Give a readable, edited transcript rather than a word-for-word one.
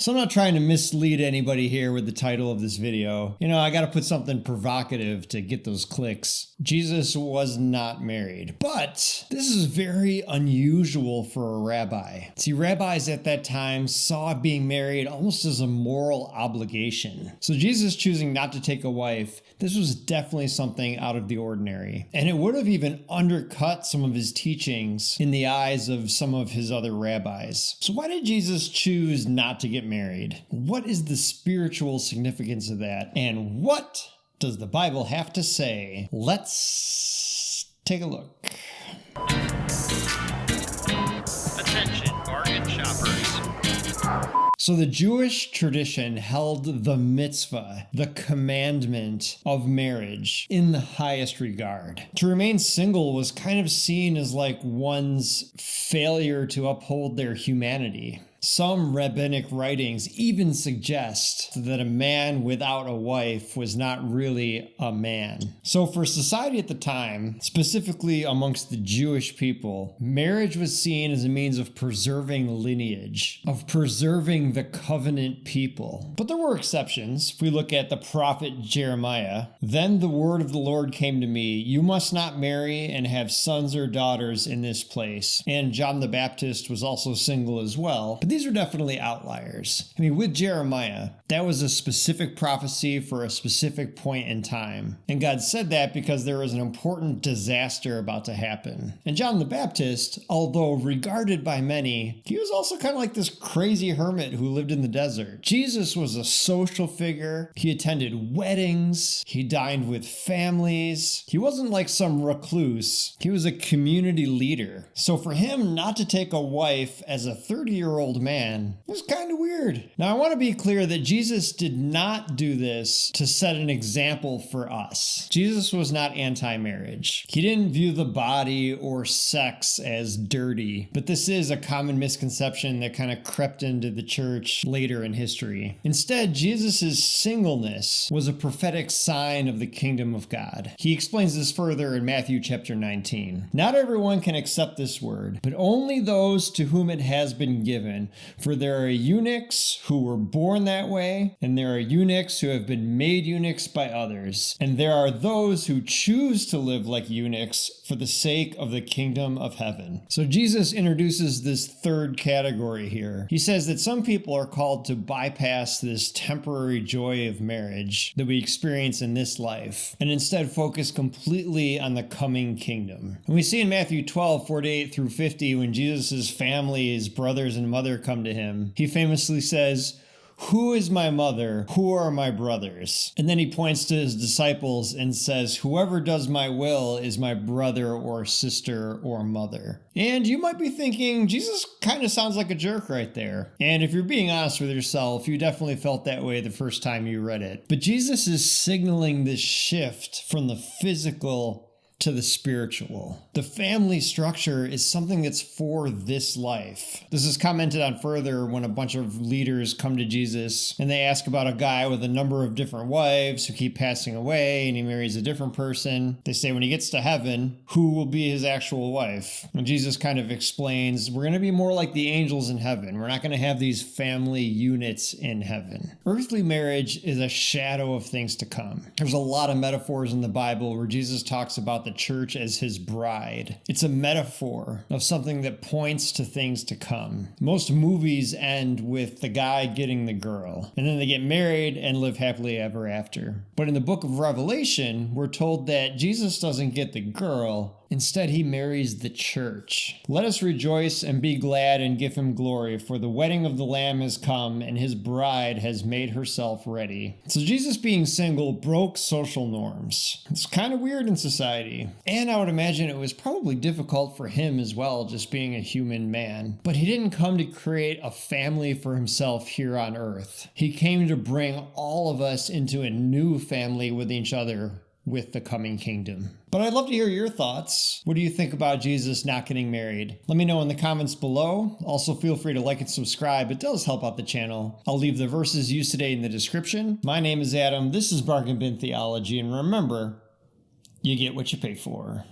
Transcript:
So I'm not trying to mislead anybody here with the title of this video. I gotta put something provocative to get those clicks. Jesus was not married, but this is very unusual for a rabbi. See, rabbis at that time saw being married almost as a moral obligation. So Jesus choosing not to take a wife, this was definitely something out of the ordinary. And it would have even undercut some of his teachings in the eyes of some of his other rabbis. So why did Jesus choose not to get married? What is the spiritual significance of that? And what does the Bible have to say? Let's take a look. Attention, bargain shoppers. So the Jewish tradition held the mitzvah, the commandment of marriage, in the highest regard. To remain single was kind of seen as like one's failure to uphold their humanity. Some rabbinic writings even suggest that a man without a wife was not really a man. So for society at the time, specifically amongst the Jewish people, marriage was seen as a means of preserving lineage, of preserving the covenant people. But there were exceptions. If we look at the prophet Jeremiah, "Then the word of the Lord came to me, you must not marry and have sons or daughters in this place." And John the Baptist was also single as well. But these are definitely outliers. With Jeremiah, that was a specific prophecy for a specific point in time. And God said that because there was an important disaster about to happen. And John the Baptist, although regarded by many, he was also kind of like this crazy hermit who lived in the desert. Jesus was a social figure. He attended weddings. He dined with families. He wasn't like some recluse. He was a community leader. So for him not to take a wife as a 30-year-old man, it was kind of weird. Now, I want to be clear that Jesus did not do this to set an example for us. Jesus was not anti-marriage. He didn't view the body or sex as dirty, but this is a common misconception that kind of crept into the church later in history. Instead, Jesus' singleness was a prophetic sign of the kingdom of God. He explains this further in Matthew chapter 19. "Not everyone can accept this word, but only those to whom it has been given. For there are eunuchs who were born that way, and there are eunuchs who have been made eunuchs by others. And there are those who choose to live like eunuchs for the sake of the kingdom of heaven." So Jesus introduces this third category here. He says that some people are called to bypass this temporary joy of marriage that we experience in this life, and instead focus completely on the coming kingdom. And we see in Matthew 12:48 through 50, when Jesus' family, his brothers and mother, come to him, he famously says, "Who is my mother? Who are my brothers?" And then he points to his disciples and says, "Whoever does my will is my brother or sister or mother." And you might be thinking, Jesus kind of sounds like a jerk right there. And if you're being honest with yourself, you definitely felt that way the first time you read it. But Jesus is signaling this shift from the physical to the spiritual. The family structure is something that's for this life. This is commented on further when a bunch of leaders come to Jesus and they ask about a guy with a number of different wives who keep passing away and he marries a different person. They say when he gets to heaven, who will be his actual wife? And Jesus kind of explains, we're going to be more like the angels in heaven. We're not going to have these family units in heaven. Earthly marriage is a shadow of things to come. There's a lot of metaphors in the Bible where Jesus talks about the church as his bride. It's a metaphor of something that points to things to come. Most movies end with the guy getting the girl, and then they get married and live happily ever after. But in the book of Revelation, we're told that Jesus doesn't get the girl. Instead, he marries the church. "Let us rejoice and be glad and give him glory, for the wedding of the Lamb has come, and his bride has made herself ready." So Jesus being single broke social norms. It's kind of weird in society. And I would imagine it was probably difficult for him as well, just being a human man. But he didn't come to create a family for himself here on earth. He came to bring all of us into a new family with each other, with the coming kingdom. But I'd love to hear your thoughts. What do you think about Jesus not getting married? Let me know in the comments below. Also, feel free to like and subscribe. It does help out the channel. I'll leave the verses used today in the description. My name is Adam. This is Bargain Bin Theology. And remember, you get what you pay for.